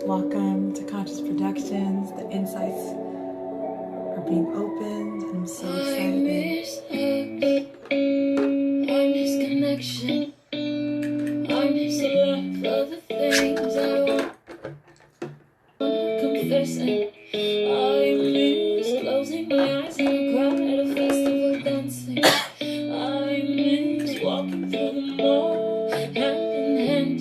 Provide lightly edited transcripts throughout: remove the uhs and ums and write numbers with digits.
Welcome to Conscious Productions. The insights are being opened, and I'm so excited. I miss connection. I miss a lot of the things I want confessing. I miss closing my eyes in a crowd at a festival dancing. I miss walking through the mall hand in hand.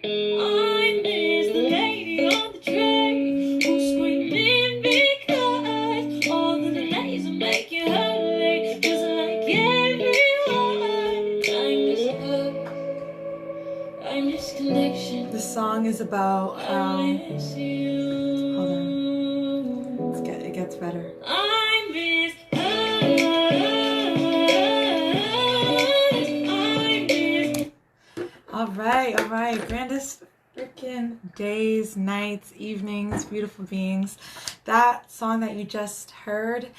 I miss the lady on the train who's screaming because all of the days will make you hurry. Just like everyone, I miss love. I miss connection. This song is about how. Hold on. It gets better. I miss All right. Grandest freaking days, nights, evenings, beautiful beings. That song that you just heard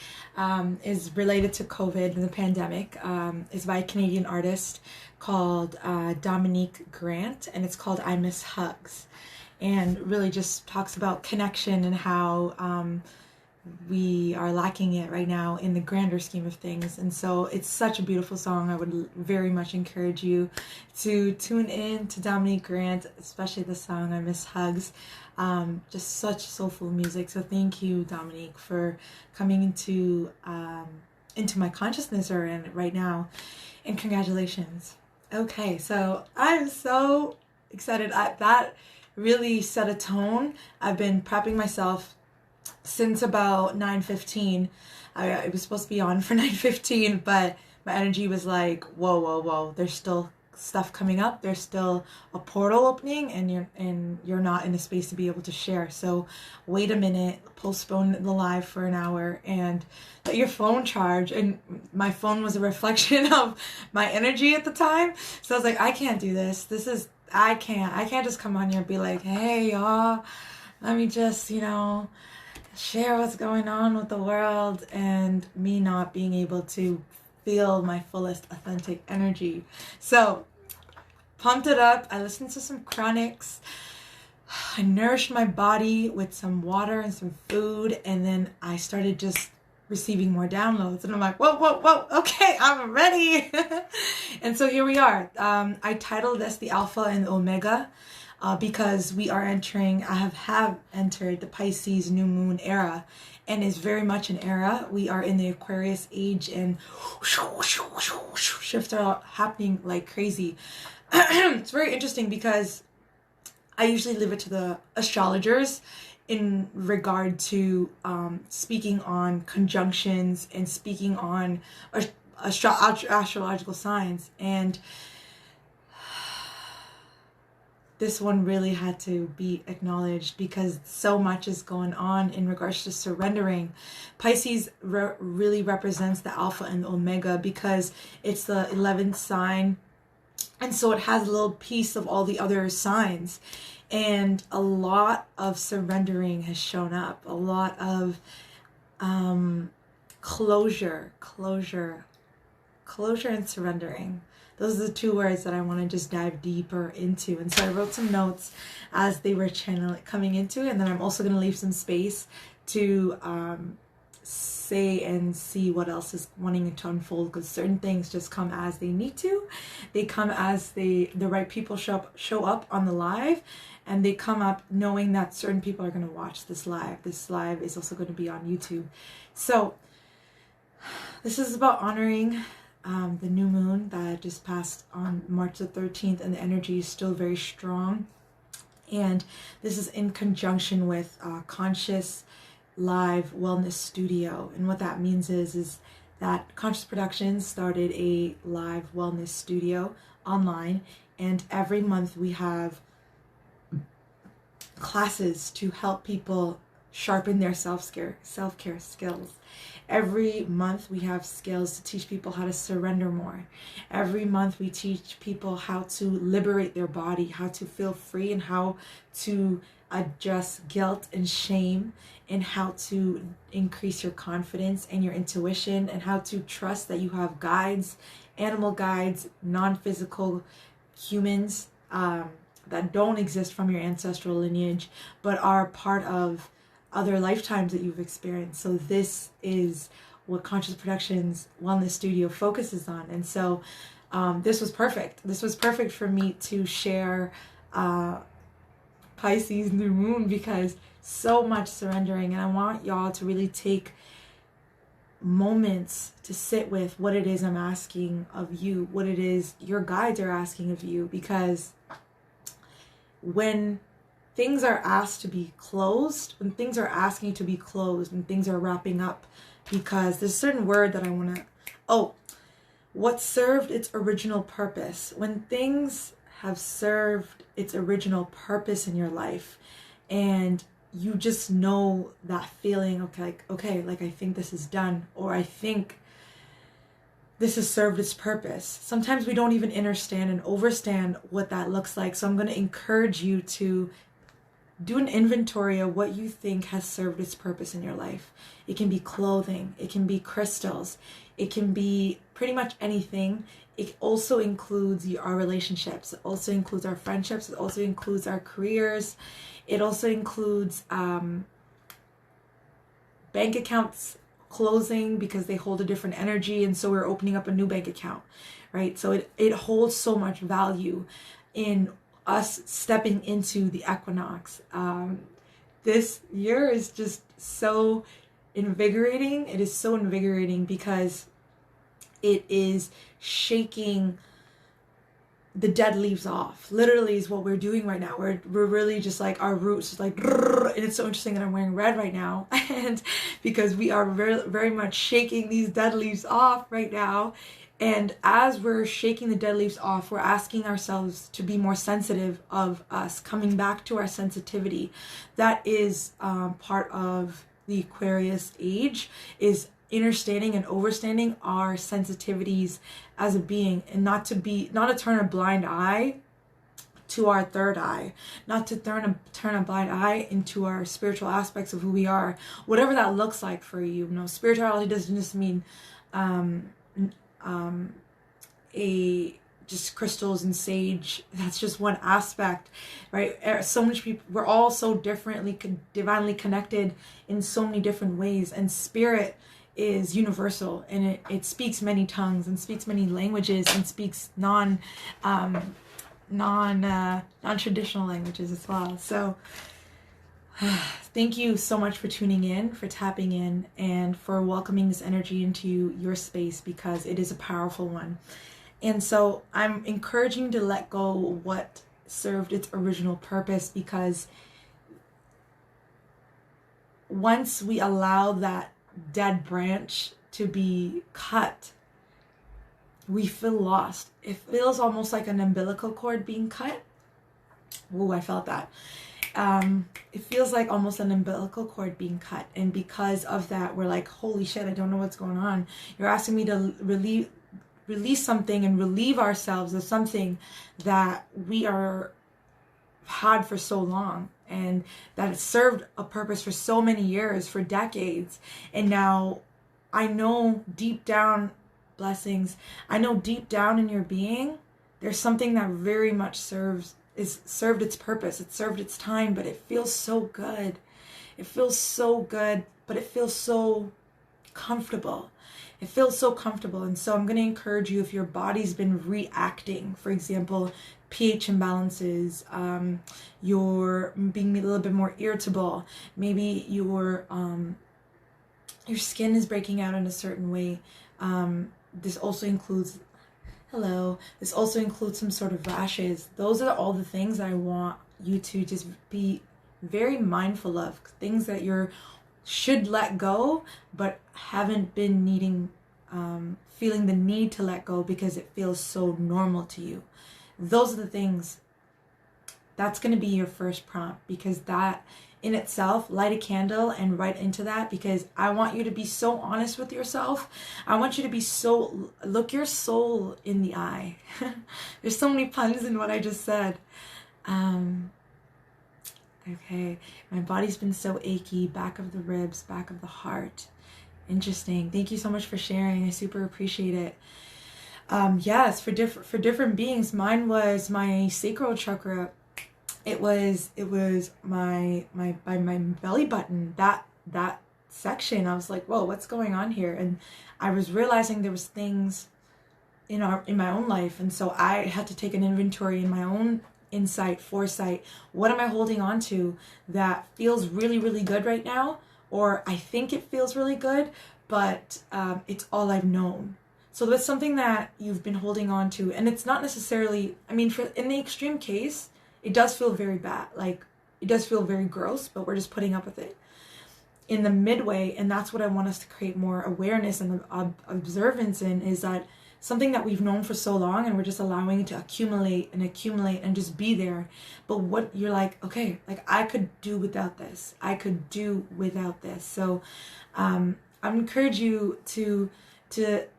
is related to COVID and the pandemic. It's by a Canadian artist called Dominique Grant, and it's called I Miss Hugs. And really just talks about connection and how we are lacking it right now in the grander scheme of things. And so it's such a beautiful song. I would very much encourage you to tune in to Dominique Grant, especially the song I Miss Hugs. Just such soulful music. So thank you, Dominique, for coming into my consciousness right now, and congratulations. Okay, so I'm so excited. That really set a tone. I've been prepping myself since about 9:15. I was supposed to be on for 9:15, but my energy was like, whoa. There's still stuff coming up. There's still a portal opening, and you're not in a space to be able to share. So wait a minute, postpone the live for an hour, and let your phone charge. And my phone was a reflection of my energy at the time. So I was like, I can't do this. I can't just come on here and be like, hey y'all, let me just, share what's going on with the world, and me not being able to feel my fullest authentic energy. So pumped it up. I listened to some chronics. I nourished my body with some water and some food, and then I started just receiving more downloads, and I'm like, whoa, okay, I'm ready. And so here we are. I titled this The Alpha and the Omega, because we are I have entered the Pisces new moon era, and it's very much an era. We are in the Aquarius age, and shifts are happening like crazy. It's very interesting because I usually leave it to the astrologers in regard to speaking on conjunctions and speaking on astrological signs, and this one really had to be acknowledged because so much is going on in regards to surrendering. Pisces really represents the Alpha and the Omega because it's the 11th sign, and so it has a little piece of all the other signs, and a lot of surrendering has shown up, a lot of closure and surrendering. Those are the two words that I want to just dive deeper into. And so I wrote some notes as they were coming into it. And then I'm also going to leave some space to say and see what else is wanting to unfold, because certain things just come as they need to. They come as the right people show up on the live, and they come up knowing that certain people are going to watch this live. This live is also going to be on YouTube. So this is about honoring the new moon that just passed on March the 13th, and the energy is still very strong. And this is in conjunction with Conscious Live Wellness Studio. And what that means is that Conscious Productions started a live wellness studio online, and every month we have classes to help people sharpen their self-care skills. Every month we have skills to teach people how to surrender more. Every month we teach people how to liberate their body, how to feel free, and how to adjust guilt and shame, and how to increase your confidence and your intuition, and how to trust that you have guides, animal guides, non-physical humans, that don't exist from your ancestral lineage, but are part of other lifetimes that you've experienced. So this is what Conscious Productions Wellness Studio focuses on. And so this was perfect. This was perfect for me to share Pisces new moon, because so much surrendering, and I want y'all to really take moments to sit with what it is I'm asking of you, what it is your guides are asking of you, because when things are asked to be closed, when things are asking to be closed, and things are wrapping up, because there's a certain word that I want to, what served its original purpose. When things have served its original purpose in your life, and you just know that feeling, okay, like I think this is done, or I think this has served its purpose. Sometimes we don't even understand and overstand what that looks like. So I'm going to encourage you to do an inventory of what you think has served its purpose in your life. It can be clothing, it can be crystals, it can be pretty much anything. It also includes our relationships, it also includes our friendships, it also includes our careers, it also includes bank accounts closing because they hold a different energy, and so we're opening up a new bank account, right? So it holds so much value in us stepping into the equinox. This year is just so invigorating. It is so invigorating because it is shaking the dead leaves off. Literally is what we're doing right now. We're really just like, our roots is like, and it's so interesting that I'm wearing red right now, and because we are very, very much shaking these dead leaves off right now. And as we're shaking the dead leaves off, we're asking ourselves to be more sensitive of us, coming back to our sensitivity. That is part of the Aquarius age, is understanding and overstanding our sensitivities as a being, and not to turn a blind eye to our third eye, not to turn a blind eye into our spiritual aspects of who we are, whatever that looks like for you. You know, spirituality doesn't just mean just crystals and sage. That's just one aspect, right? So many people, we're all so differently, divinely connected in so many different ways, and spirit is universal, and it speaks many tongues and speaks many languages and speaks non-traditional languages as well. So thank you so much for tuning in, for tapping in, and for welcoming this energy into your space, because it is a powerful one. And so I'm encouraging you to let go what served its original purpose, because once we allow that dead branch to be cut, we feel lost. It feels almost like an umbilical cord being cut. Ooh, I felt that. It feels like almost an umbilical cord being cut, and because of that, we're like, holy shit, I don't know what's going on. You're asking me to release something and relieve ourselves of something that we had for so long, and that it served a purpose for so many years, for decades. And now I know deep down, blessings, I know deep down in your being, there's something that very much served its purpose. It served its time, but it feels so good. It feels so good, but it feels so comfortable. It feels so comfortable. And so I'm going to encourage you, if your body's been reacting, for example, pH imbalances, you're being a little bit more irritable, maybe your skin is breaking out in a certain way. This also includes some sort of rashes. Those are all the things that I want you to just be very mindful of, things that you should let go, but haven't been feeling the need to let go because it feels so normal to you. Those are the things. That's going to be your first prompt, because that in itself, light a candle and write into that, because I want you to be so honest with yourself. I want you to look your soul in the eye. There's so many puns in what I just said. Okay, my body's been so achy, back of the ribs, back of the heart. Interesting. Thank you so much for sharing. I super appreciate it. Yes, for different beings. Mine was my sacral chakra it was my belly button, that section. I was like, whoa, what's going on here? And I was realizing there was things in my own life, and so I had to take an inventory in my own insight, foresight. What am I holding on to that feels really, really good right now, or I think it feels really good, but it's all I've known. So that's something that you've been holding on to, and it's not necessarily, I mean, in the extreme case, it does feel very bad, like it does feel very gross, but we're just putting up with it. In the midway, and that's what I want us to create more awareness and observance in, is that something that we've known for so long, and we're just allowing it to accumulate and just be there. But what you're like, okay, like I could do without this. I could do without this. So I encourage you to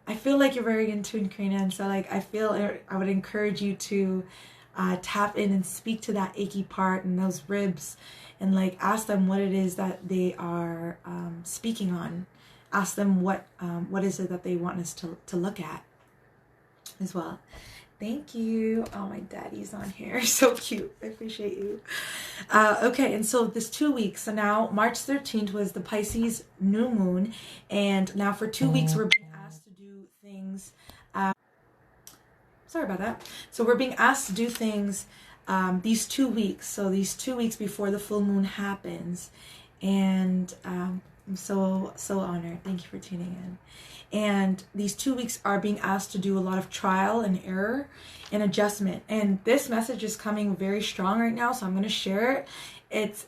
I feel like you're very in tune, Karina, and so like I would encourage you to tap in and speak to that achy part and those ribs, and like ask them what it is that they are speaking on. Ask them what is it that they want us to look at as well. Thank you. Oh, my daddy's on here. So cute. I appreciate you. Okay, and so this 2 weeks. So now March 13th was the Pisces new moon, and now for 2 weeks we're being asked to do things. Sorry about that. So we're being asked to do things these 2 weeks. So these 2 weeks before the full moon happens, and I'm so honored. Thank you for tuning in. And these 2 weeks are being asked to do a lot of trial and error and adjustment. And this message is coming very strong right now, so I'm going to share it.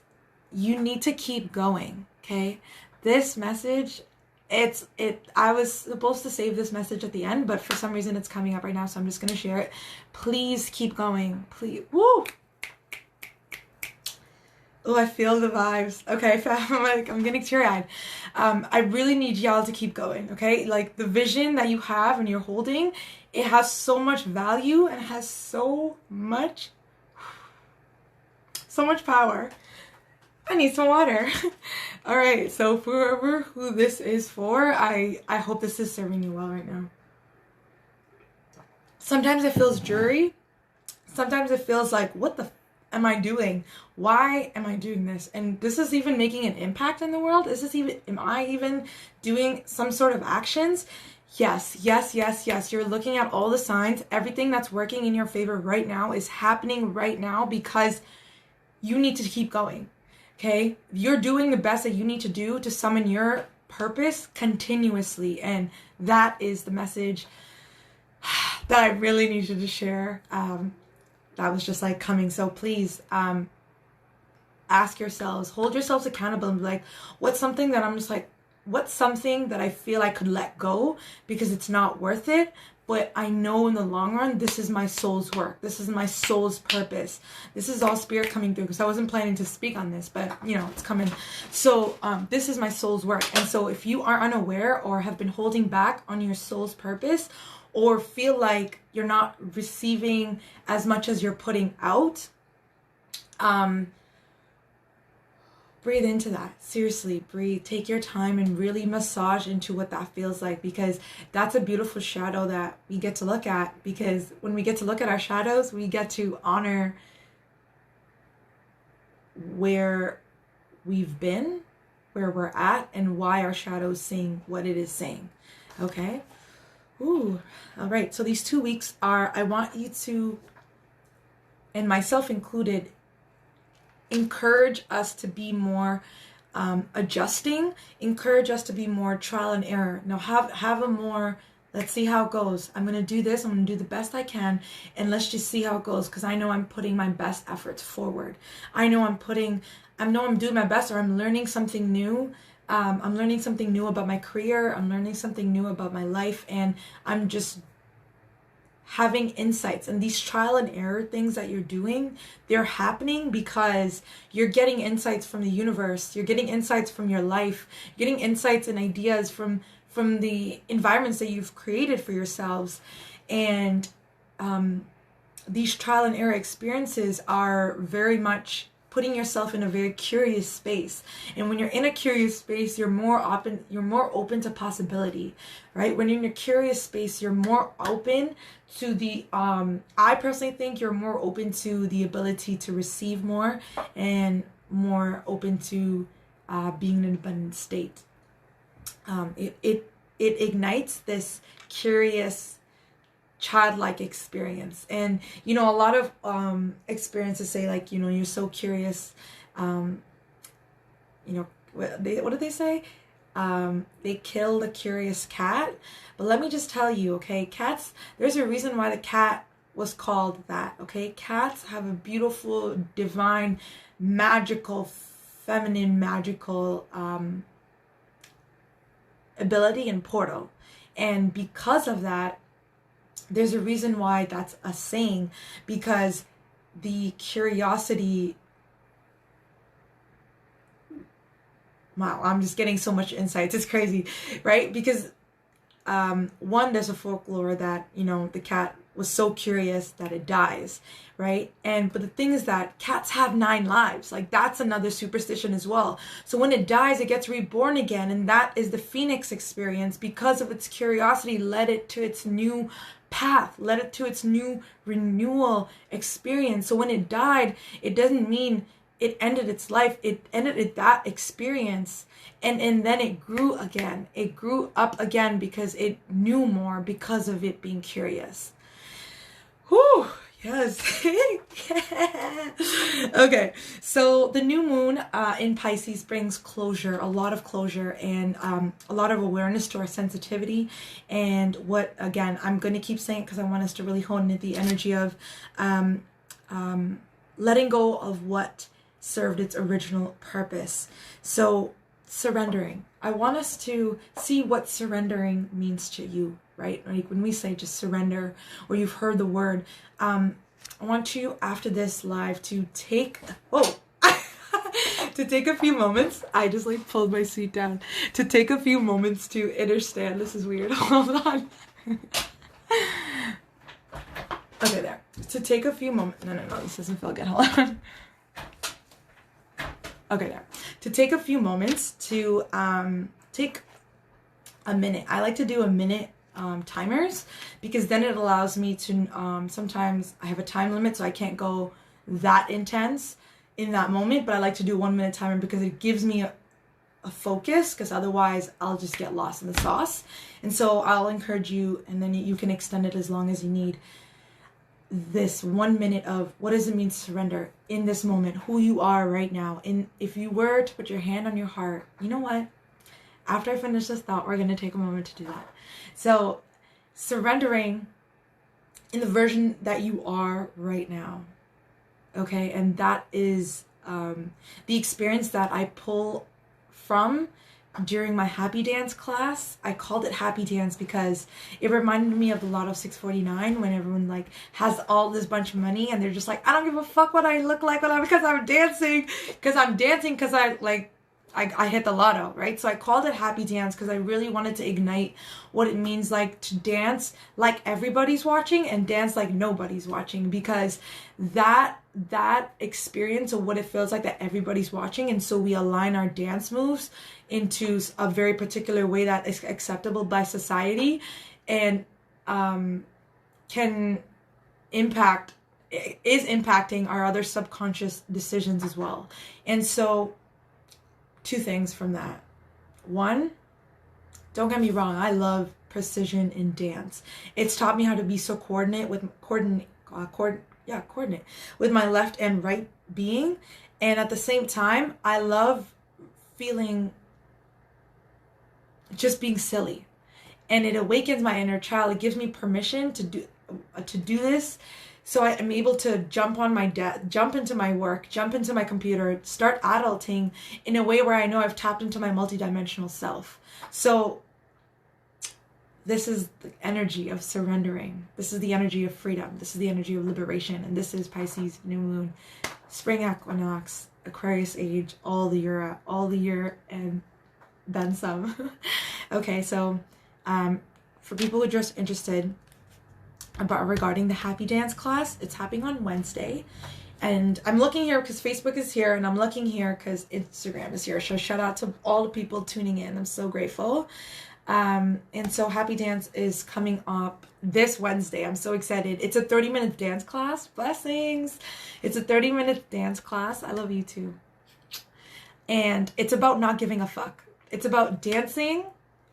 You need to keep going, okay? This message, I was supposed to save this message at the end, but for some reason it's coming up right now, so I'm just going to share it. Please keep going. Please. Woo! Oh, I feel the vibes. Okay, I'm getting teary-eyed. I really need y'all to keep going, okay? Like, the vision that you have and you're holding, it has so much value and has so much power. I need some water. All right, so for who this is for, I hope this is serving you well right now. Sometimes it feels dreary. Sometimes it feels like, what the am I doing? Why am I doing this? And this is even making an impact in the world? Am I even doing some sort of actions? Yes. You're looking at all the signs. Everything that's working in your favor right now is happening right now because you need to keep going. Okay? You're doing the best that you need to do to summon your purpose continuously. And that is the message that I really needed to share. That was just like coming. So please ask yourselves, hold yourselves accountable, and be like, what's something that I feel I could let go because it's not worth it, but I know in the long run this is my soul's work, this is my soul's purpose. This is all spirit coming through, because I wasn't planning to speak on this, but you know, it's coming. So this is my soul's work. And so if you are unaware or have been holding back on your soul's purpose, or feel like you're not receiving as much as you're putting out, breathe into that. Seriously, breathe. Take your time and really massage into what that feels like, because that's a beautiful shadow that we get to look at. Because when we get to look at our shadows, we get to honor where we've been, where we're at, and why our shadow is saying what it is saying. Okay? Ooh, all right. So these 2 weeks I want you to, and myself included, encourage us to be more adjusting, encourage us to be more trial and error. Now have a more, let's see how it goes. I'm going to do this. I'm going to do the best I can, and let's just see how it goes, because I know I'm putting my best efforts forward. I know I'm doing my best, or I'm learning something new. I'm learning something new about my career. I'm learning something new about my life, and I'm just having insights. And these trial and error things that you're doing, they're happening because you're getting insights from the universe. You're getting insights from your life. You're getting insights and ideas from the environments that you've created for yourselves. And these trial and error experiences are very much putting yourself in a very curious space. And when you're in a curious space, you're more open to possibility, right? When you're in a curious space, you're more open to the I personally think you're more open to the ability to receive more, and more open to being in an abundant state. It ignites this curious, childlike experience. And you know, a lot of experiences say, like, you know, you're so curious, you know, what did they say? They kill the curious cat. But let me just tell you, okay, cats, there's a reason why the cat was called that. Okay, cats have a beautiful, divine, magical, feminine, magical ability and portal. And because of that, there's a reason why that's a saying, because the curiosity, wow, I'm just getting so much insights. It's crazy, right? Because one, there's a folklore that, you know, the cat was so curious that it dies, right? But the thing is that cats have 9 lives. Like, that's another superstition as well. So when it dies, it gets reborn again, and that is the phoenix experience. Because of its curiosity, led it to its new path, led it to its new renewal experience. So when it died, it doesn't mean it ended its life. It ended that experience, and then it grew again. It grew up again because it knew more, because of it being curious. Whew, yes. Okay, so the new moon in Pisces brings closure, a lot of closure, and a lot of awareness to our sensitivity. And what, again, I'm going to keep saying, because I want us to really hone in the energy of letting go of what served its original purpose. So surrendering. I want us to see what surrendering means to you, right? Like when we say just surrender, or you've heard the word, I want you after this live to take, to take a few moments. I just like pulled my seat down. To take a few moments to understand. This is weird. Hold on. Okay, there. To take a few moments. No, this doesn't feel good. Hold on. Okay, there. To take a few moments to take a minute. I like to do a minute timers, because then it allows me to, sometimes I have a time limit, so I can't go that intense in that moment, but I like to do 1 minute timer because it gives me a focus, because otherwise I'll just get lost in the sauce. And so I'll encourage you, and then you can extend it as long as you need, this 1 minute of what does it mean to surrender in this moment, who you are right now. And if you were to put your hand on your heart, you know what? After I finish this thought, we're going to take a moment to do that. So surrendering in the version that you are right now. Okay. And that is the experience that I pull from during my happy dance class. I called it happy dance because it reminded me of the Lotto 649, when everyone like has all this bunch of money and they're just like, I don't give a fuck what I look like because I'm dancing because I hit the lotto, right? So I called it happy dance because I really wanted to ignite what it means like to dance like everybody's watching and dance like nobody's watching, because that experience of what it feels like that everybody's watching, and so we align our dance moves into a very particular way that is acceptable by society, and is impacting our other subconscious decisions as well. And so 2 things from that. 1, don't get me wrong, I love precision in dance. It's taught me how to be so coordinate with my left and right being, and at the same time I love feeling just being silly, and it awakens my inner child. It gives me permission to do this. So I am able to jump into my work, jump into my computer, start adulting in a way where I know I've tapped into my multidimensional self. So this is the energy of surrendering. This is the energy of freedom. This is the energy of liberation. And this is Pisces new moon, spring equinox, Aquarius age, all the year and then some. Okay, so for people who are just interested regarding the happy dance class, it's happening on Wednesday, And I'm looking here because Facebook is here, and I'm looking here because Instagram is here. So shout out to all the people tuning in. I'm so grateful. And so Happy Dance is coming up this Wednesday. I'm so excited. It's a 30-minute dance class. Blessings. It's a 30-minute dance class. I love you too. And it's about not giving a fuck. It's about dancing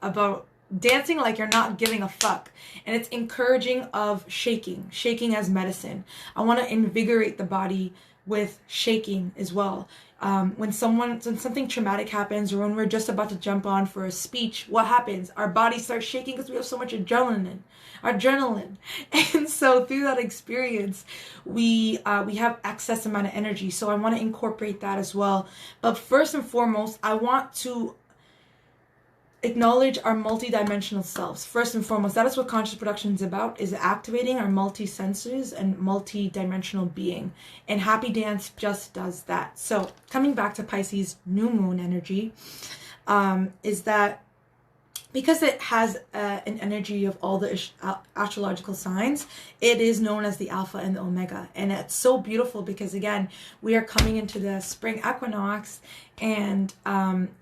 like you're not giving a fuck. And it's encouraging of shaking as medicine. I want to invigorate the body with shaking as well. When something traumatic happens, or when we're just about to jump on for a speech, what happens? Our body starts shaking because we have so much adrenaline. And so through that experience, we have excess amount of energy. So I want to incorporate that as well. But first and foremost, I want to acknowledge our multi-dimensional selves. First and foremost, that is what conscious production is about, is activating our multi-senses and multi-dimensional being. And Happy Dance just does that. So coming back to Pisces new moon energy, is that because it has an energy of all the astrological signs, it is known as the Alpha and the Omega. And it's so beautiful because, again, we are coming into the spring equinox, and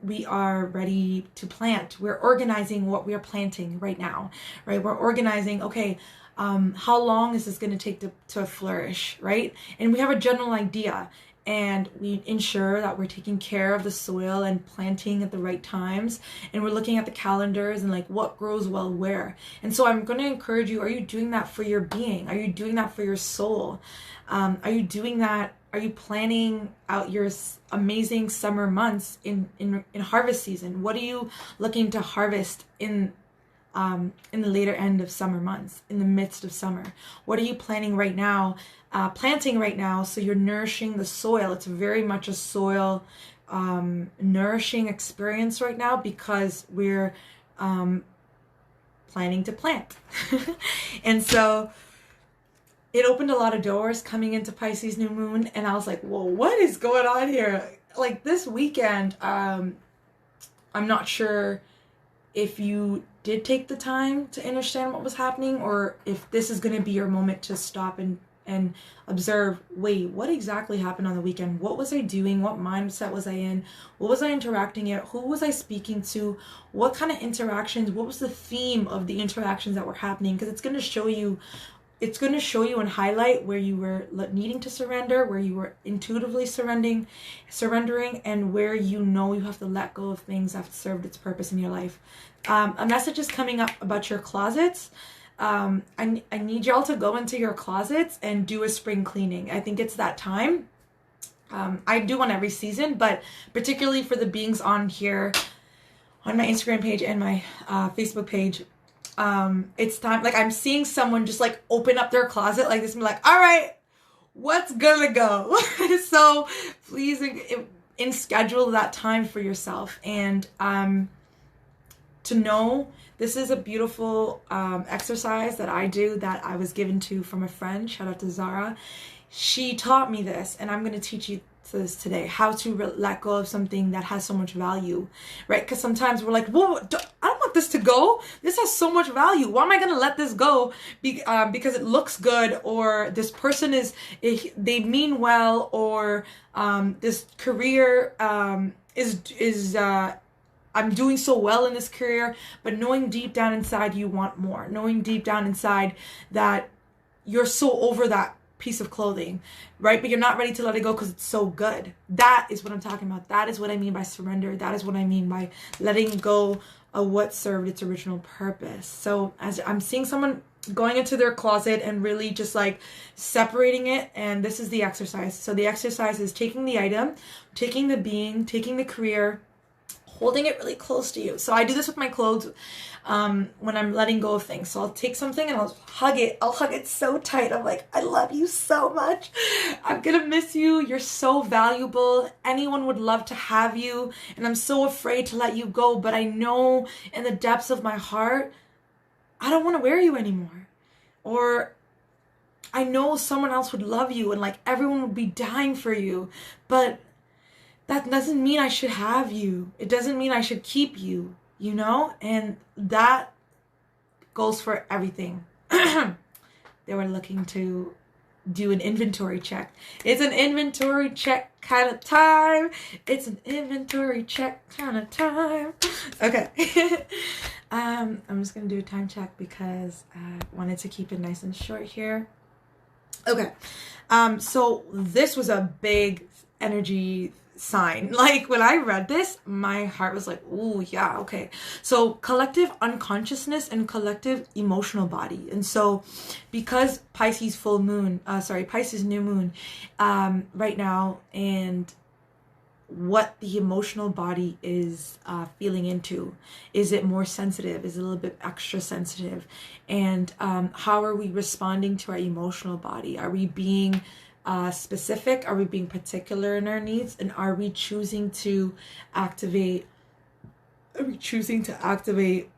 we are ready to plant. We're organizing what we are planting right now, right? We're organizing, okay, how long is this going to take to flourish, right? And we have a general idea. And we ensure that we're taking care of the soil and planting at the right times. And we're looking at the calendars and like what grows well where. And so I'm going to encourage you, are you doing that for your being? Are you doing that for your soul? Are you doing that? Are you planning out your amazing summer months in harvest season? What are you looking to harvest in the later end of summer months, in the midst of summer? What are you planning right now? Planting right now, so you're nourishing the soil. It's very much a soil nourishing experience right now because we're planning to plant. And so it opened a lot of doors coming into Pisces new moon, and I was like, whoa, what is going on here? Like this weekend, I'm not sure if you did take the time to understand what was happening, or if this is going to be your moment to stop and observe, wait, what exactly happened on the weekend? What was I doing? What mindset was I in? What was I interacting at? Who was I speaking to? What kind of interactions? What was the theme of the interactions that were happening? Because it's going to show you and highlight where you were needing to surrender, where you were intuitively surrendering, and where you have to let go of things that have served its purpose in your life. A message is coming up about your closets. I need y'all to go into your closets and do a spring cleaning. I think it's that time. I do one every season, but particularly for the beings on here, on my Instagram page and my Facebook page, it's time. Like I'm seeing someone just like open up their closet like this and be like, all right, what's gonna go? So please schedule that time for yourself, and to know this is a beautiful exercise that I do, that I was given to from a friend. Shout out to Zara. She taught me this, and I'm going to teach you this today, how to let go of something that has so much value, right? Because sometimes we're like, whoa, I don't want this to go. This has so much value. Why am I going to let this go? Because it looks good, or this person they mean well, or this career is I'm doing so well in this career, but knowing deep down inside you want more. Knowing deep down inside that you're so over that piece of clothing, right? But you're not ready to let it go because it's so good. That is what I'm talking about. That is what I mean by surrender. That is what I mean by letting go of what served its original purpose. So as I'm seeing someone going into their closet and really just like separating it, and this is the exercise. So the exercise is taking the item, taking the being, taking the career, holding it really close to you. So I do this with my clothes when I'm letting go of things. So I'll take something and I'll hug it. I'll hug it so tight. I'm like, I love you so much. I'm gonna miss you. You're so valuable. Anyone would love to have you. And I'm so afraid to let you go. But I know in the depths of my heart, I don't want to wear you anymore. Or I know someone else would love you and like everyone would be dying for you. But that doesn't mean I should have you. It doesn't mean I should keep you, you know? And that goes for everything. They were looking to do an inventory check. It's an inventory check kind of time. It's an inventory check kind of time. Okay. I'm just gonna do a time check because I wanted to keep it nice and short here. Okay. So this was a big energy sign. Like when I read this, my heart was like, oh yeah, okay. So collective unconsciousness and collective emotional body. And so because Pisces new moon right now, and what the emotional body is feeling into. Is it more sensitive? Is it a little bit extra sensitive? And how are we responding to our emotional body? Are we being specific? Are we being particular in our needs? And are we choosing to activate? Are we choosing to activate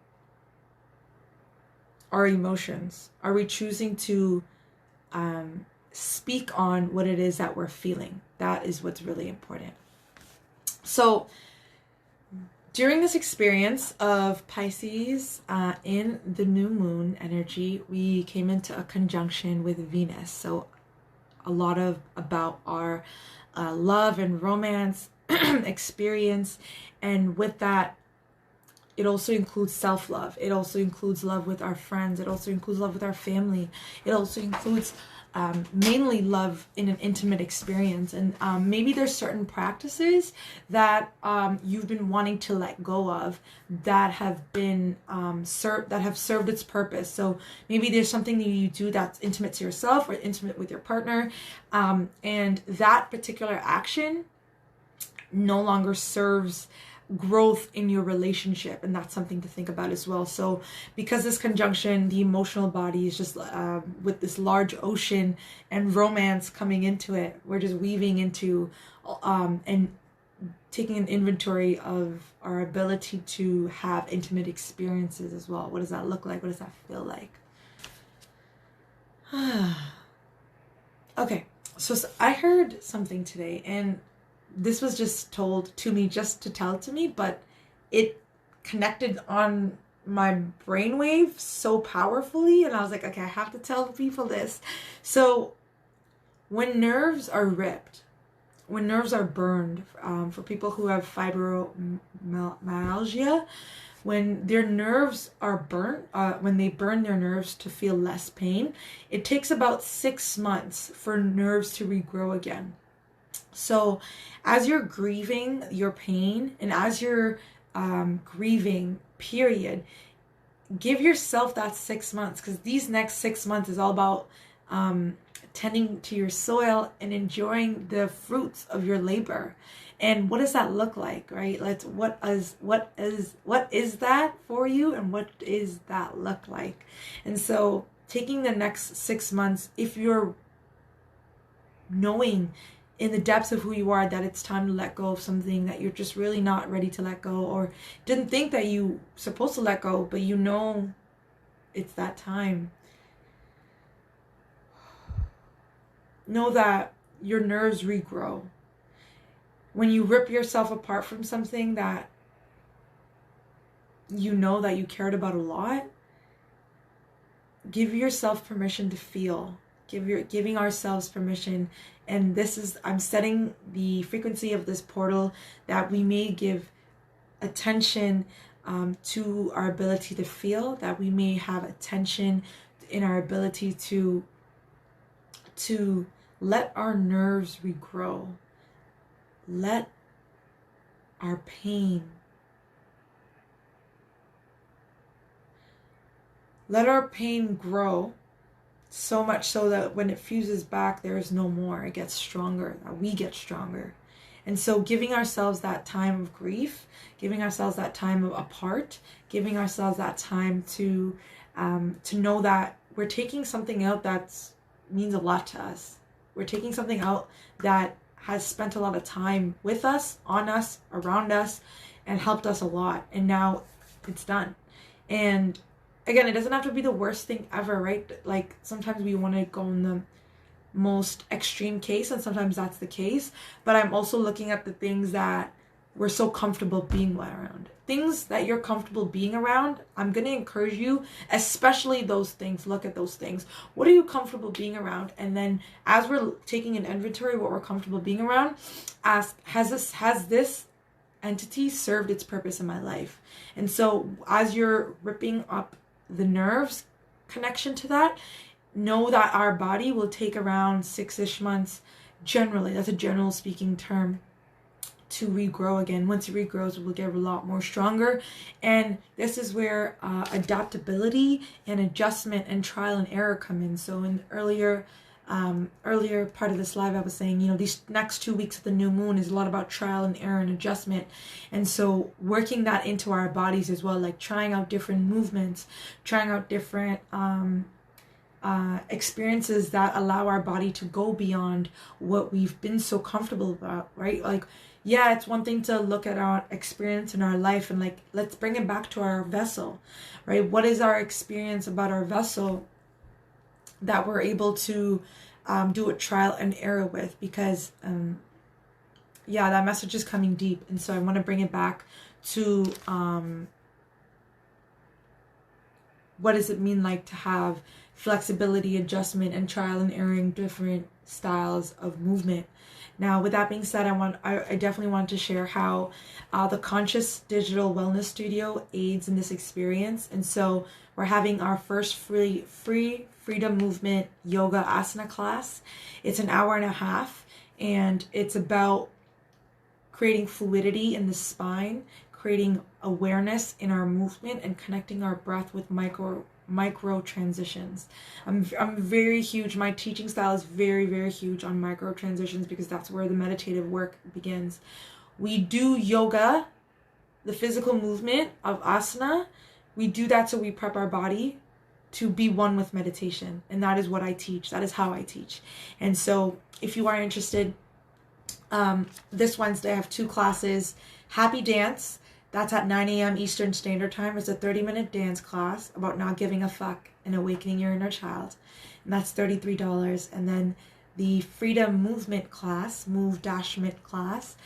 our emotions? Are we choosing to speak on what it is that we're feeling? That is what's really important. So during this experience of Pisces in the new moon energy, we came into a conjunction with Venus. So a lot about our love and romance experience. And with that, it also includes self-love. It also includes love with our friends. It also includes love with our family. It also includes mainly love in an intimate experience. And maybe there's certain practices that you've been wanting to let go of that have been served its purpose. So maybe there's something that you do that's intimate to yourself or intimate with your partner, and that particular action no longer serves growth in your relationship, and that's something to think about as well. So because this conjunction, the emotional body is just with this large ocean and romance coming into it, we're just weaving into and taking an inventory of our ability to have intimate experiences as well. What does that look like? What does that feel like? Okay, so I heard something today, and this was just told to me just to tell it to me, but it connected on my brainwave so powerfully, and I was like, okay, I have to tell people this. So when nerves are ripped, when nerves are burned, for people who have fibromyalgia, when their nerves are burnt, when they burn their nerves to feel less pain, it takes about 6 months for nerves to regrow again. So as you're grieving your pain, and as you're grieving, period, give yourself that 6 months, because these next 6 months is all about tending to your soil and enjoying the fruits of your labor. And what does that look like, right? What is that for you, and what does that look like? And so taking the next 6 months, if you're knowing in the depths of who you are that it's time to let go of something that you're just really not ready to let go, or didn't think that you supposed to let go, but you know it's that time. Know that your nerves regrow. When you rip yourself apart from something that you know that you cared about a lot, give yourself permission to feel. Giving ourselves permission. And I'm setting the frequency of this portal that we may give attention to our ability to feel, that we may have attention in our ability to let our nerves regrow. Let our pain, grow so much so that when it fuses back, there is no more. It gets stronger, that we get stronger. And so giving ourselves that time of grief, giving ourselves that time of apart, giving ourselves that time to know that we're taking something out that means a lot to us. We're taking something out that has spent a lot of time with us, on us, around us, and helped us a lot. And now it's done. And again, it doesn't have to be the worst thing ever, right? Like sometimes we want to go in the most extreme case, and sometimes that's the case. But I'm also looking at the things that we're so comfortable being around. Things that you're comfortable being around, I'm going to encourage you, especially those things. Look at those things. What are you comfortable being around? And then as we're taking an inventory of what we're comfortable being around, ask, has this entity served its purpose in my life? And so as you're ripping up the nerves connection to that, know that our body will take around 6-ish months, generally, that's a general speaking term, to regrow again. Once it regrows, it will get a lot more stronger. And this is where adaptability and adjustment and trial and error come in. So in earlier part of this live, I was saying, these next 2 weeks of the new moon is a lot about trial and error and adjustment. And so working that into our bodies as well, like trying out different movements, trying out different experiences that allow our body to go beyond what we've been so comfortable about, right? Like, yeah, it's one thing to look at our experience in our life and like, let's bring it back to our vessel, right? What is our experience about our vessel that we're able to do a trial and error with? Because, that message is coming deep. And so I want to bring it back to what does it mean like to have flexibility, adjustment, and trial and erroring different styles of movement. Now, with that being said, I definitely want to share how the Conscious Digital Wellness Studio aids in this experience. And so we're having our first free freedom movement yoga asana class. It's an hour and a half, and it's about creating fluidity in the spine, creating awareness in our movement, and connecting our breath with micro transitions. I'm very huge. My teaching style is very, very huge on micro transitions because that's where the meditative work begins. We do yoga, the physical movement of asana. We do that so we prep our body to be one with meditation. And that is what I teach. That is how I teach. And so if you are interested, this Wednesday I have 2 classes. Happy Dance. That's at 9 a.m. Eastern Standard Time. It's a 30-minute dance class about not giving a fuck and awakening your inner child. And that's $33. And then the Freedom Movement class, Move-Mint class,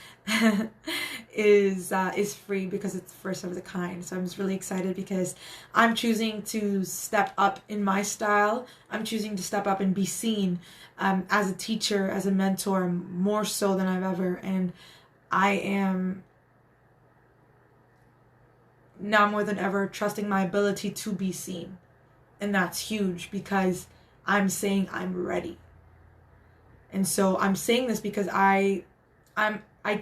is free because it's first of the kind. So I'm just really excited because I'm choosing to step up in my style. I'm choosing to step up and be seen as a teacher, as a mentor, more so than I've ever. And I am now more than ever trusting my ability to be seen. And that's huge because I'm saying I'm ready. And so I'm saying this because I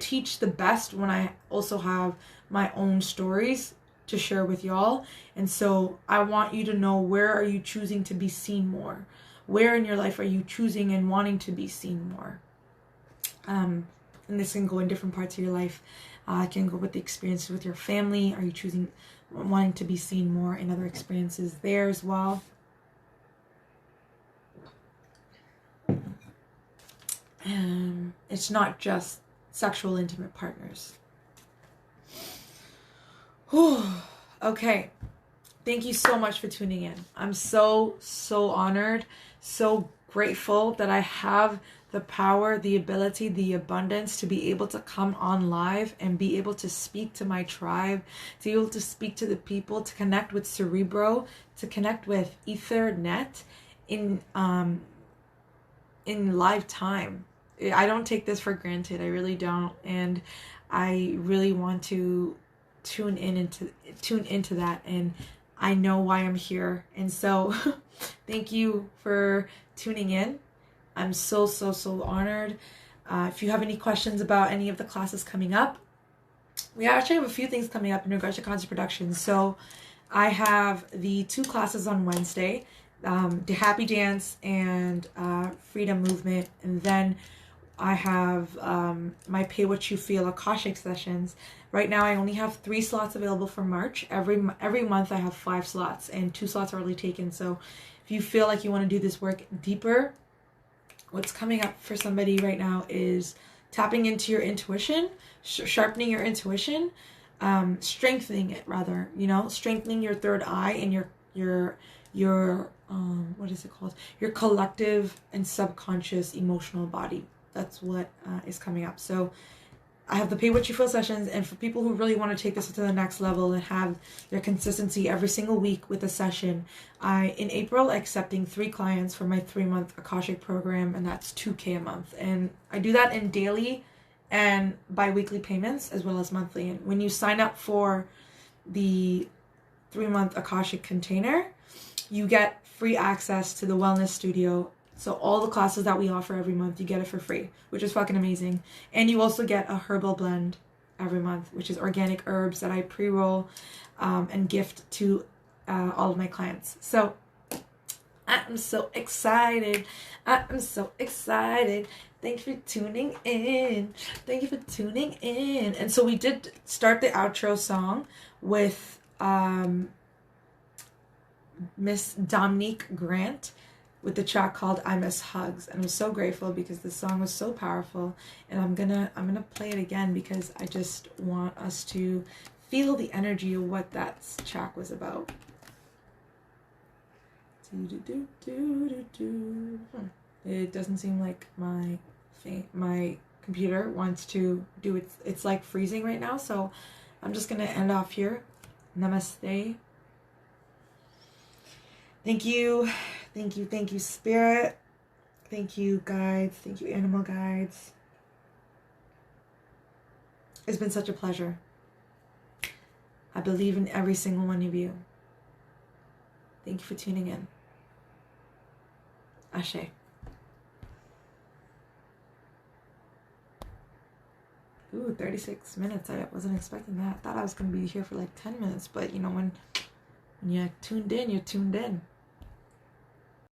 teach the best when I also have my own stories to share with y'all. And so I want you to know, where are you choosing to be seen more? Where in your life are you choosing and wanting to be seen more? And this can go in different parts of your life. It can go with the experiences with your family. Are you choosing, wanting to be seen more in other experiences there as well? It's not just sexual intimate partners. Whew. Okay. Thank you so much for tuning in. I'm so honored, so grateful that I have the power, the ability, the abundance to be able to come on live and be able to speak to my tribe, to be able to speak to the people, to connect with Cerebro, to connect with Ethernet in live time. I don't take this for granted. I really don't. And I really want to tune into that. And I know why I'm here. And so thank you for tuning in. I'm so honored. If you have any questions about any of the classes coming up, we actually have a few things coming up in regards to concert productions. So I have the 2 classes on Wednesday, the Happy Dance and Freedom Movement. And then I have my Pay What You Feel Akashic sessions. Right now I only have 3 slots available for March. Every month I have 5 slots and 2 slots are already taken. So if you feel like you want to do this work deeper, what's coming up for somebody right now is tapping into your intuition, sharpening your intuition, strengthening it rather, strengthening your third eye and your what is it called? Your collective and subconscious emotional body. That's what is coming up. So I have the pay what you feel sessions, and for people who really want to take this to the next level and have their consistency every single week with a session, in April, accepting 3 clients for my 3-month Akashic program, and that's $2,000 a month. And I do that in daily and bi-weekly payments as well as monthly. And when you sign up for the 3-month Akashic container, you get free access to the wellness studio. So all the classes that we offer every month, you get it for free, which is fucking amazing. And you also get a herbal blend every month, which is organic herbs that I pre-roll and gift to all of my clients. So I'm so excited. I'm so excited. Thank you for tuning in. Thank you for tuning in. And so we did start the outro song with Miss Dominique Grant with the track called I Miss Hugs. And I'm so grateful because the song was so powerful. And I'm gonna play it again because I just want us to feel the energy of what that track was about. It doesn't seem like my computer wants to do it. It's like freezing right now, so I'm just gonna end off here. Namaste. Thank you, Spirit. Thank you, guides. Thank you, animal guides. It's been such a pleasure. I believe in every single one of you. Thank you for tuning in. Ashe. Ooh, 36 minutes. I wasn't expecting that. I thought I was going to be here for like 10 minutes, but you know, when you're tuned in, you're tuned in.